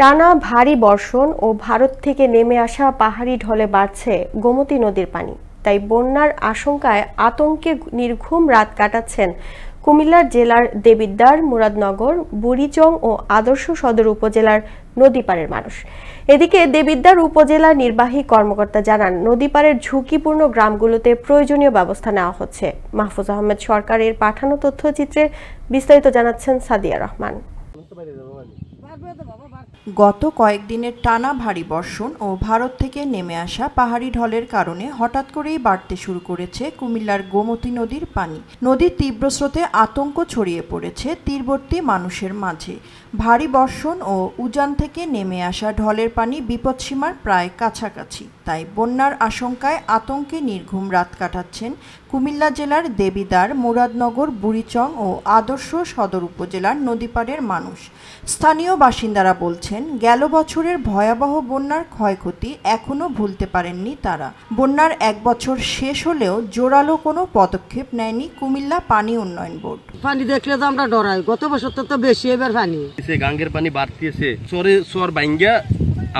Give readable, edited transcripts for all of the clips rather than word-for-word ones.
টানা ভারী বর্ষণ ও ভারত থেকে নেমে আসা পাহাড়ি ঢলে বাড়ছে গোমতী নদীর পানি। তাই বন্যার আশঙ্কায় আতঙ্কে নির্ঘুম রাত কাটাচ্ছেন কুমিল্লা জেলার দেবিদ্বার, মুরাদনগর, বুড়িচং ও আদর্শ সদর উপজেলার নদীপাড়ের মানুষ। এদিকে দেবিদ্বার উপজেলা নির্বাহী কর্মকর্তা জানান, নদীপাড়ের ঝুঁকিপূর্ণ গ্রামগুলোতে প্রয়োজনীয় ব্যবস্থা নেওয়া হচ্ছে। মাহফুজ আহমেদ সরকারের পাঠানো তথ্যচিত্রে বিস্তারিত জানাচ্ছেন সাদিয়া রহমান। গত কয়েকদিনের টানা ভারী বর্ষণ ও ভারত থেকে নেমে আসা পাহাড়ি ঢলের কারণে হঠাৎ করেই বাড়তে শুরু করেছে কুমিল্লার গোমতী নদীর পানি। নদীর তীব্র স্রোতে আতঙ্ক ছড়িয়ে পড়েছে তীরবর্তী মানুষের মাঝে। ভারী বর্ষণ ও উজান থেকে নেমে আসা ঢলের পানি বিপদসীমার প্রায় কাছাকাছি। তাই বন্যার আশঙ্কায় আতঙ্কে নির্ঘুম রাত কাটাচ্ছেন কুমিল্লা জেলার দেবিদ্বার, মুরাদনগর, বুড়িচং ও আদর্শ সদর উপজেলার নদীপাড়ের মানুষ। স্থানীয় বাসিন্দারা বলছেন, গেল বছরের ভয়াবহ বন্যার ক্ষয়ক্ষতি এখনও ভুলতে পারেননি তারা। বন্যার এক বছর শেষ হলেও জোরালো কোনো পদক্ষেপ নেয়নি কুমিল্লা পানি উন্নয়ন বোর্ড। পানি দেখলে তো আমরা ডরাই, গত বছর তো বেশি, এবার পানি গাঙ্গের পানি বাড়তেছে, চর ভাঙ্গা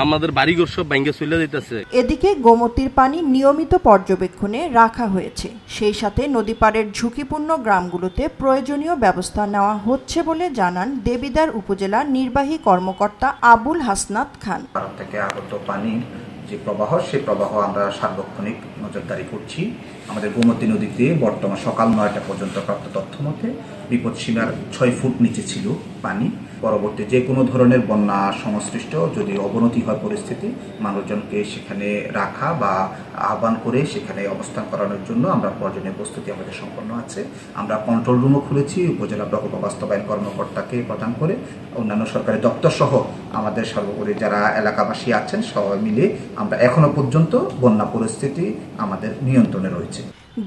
আমাদের বাড়িঘর সব ভাঙ্গা চলে যাইতেছে। এদিকে গোমতীর পানি নিয়মিত পর্যবেক্ষণে রাখা হয়েছে। সেই সাথে নদীপাড়ের ঝুঁকিপূর্ণ গ্রামগুলোতে প্রয়োজনীয় ব্যবস্থা নেওয়া হচ্ছে বলে জানান দেবিদ্বার উপজেলা নির্বাহী কর্মকর্তা আবুল হাসনাত খান। ভারত থেকে আগত পানি যে প্রবাহ, সেই প্রবাহ আমরা সার্বক্ষণিক নজরদারি করছি। আমাদের গোমতী নদীতে বর্তমান সকাল 9টা পর্যন্ত প্রাপ্ত তথ্য মতে বিপদসীমার 6 ফুট নিচে ছিল পানি। পরবর্তী যে কোনো ধরনের বন্যা সংশ্লিষ্ট যদি অবনতি হয় পরিস্থিতি, মানুষজনকে সেখানে রাখা বা আহ্বান করে সেখানে অবস্থান করানোর জন্য আমরা প্রয়োজনীয় প্রস্তুতি আমাদের সম্পন্ন আছে। আমরা কন্ট্রোল রুমও খুলেছি, উপজেলা প্রকল্প বাস্তবায়ন কর্মকর্তাকে প্রদান করে অন্যান্য সরকারি দপ্তর সহ আমাদের সর্বোপরি যারা এলাকাবাসী আছেন সবাই মিলে আমরা এখনো পর্যন্ত বন্যা পরিস্থিতি আমাদের নিয়ন্ত্রণে রয়েছে।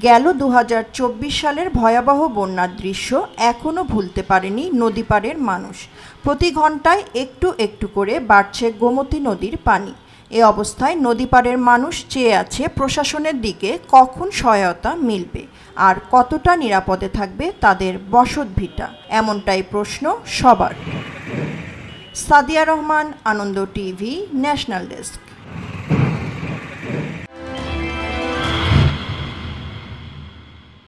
গেল 2024 সালের ভয়াবহ বন্যার দৃশ্য এখনও ভুলতে পারেনি নদীপাড়ের মানুষ। প্রতি ঘন্টায় একটু একটু করে বাড়ছে গোমতী নদীর পানি। এ অবস্থায় নদীপাড়ের মানুষ চেয়ে আছে প্রশাসনের দিকে কখন সহায়তা মিলবে আর কতটা নিরাপদে থাকবে তাদের বসতভিটা, এমনটাই প্রশ্ন সবার। সাদিয়া রহমান, আনন্দ টিভি, ন্যাশনাল ডেস্ক।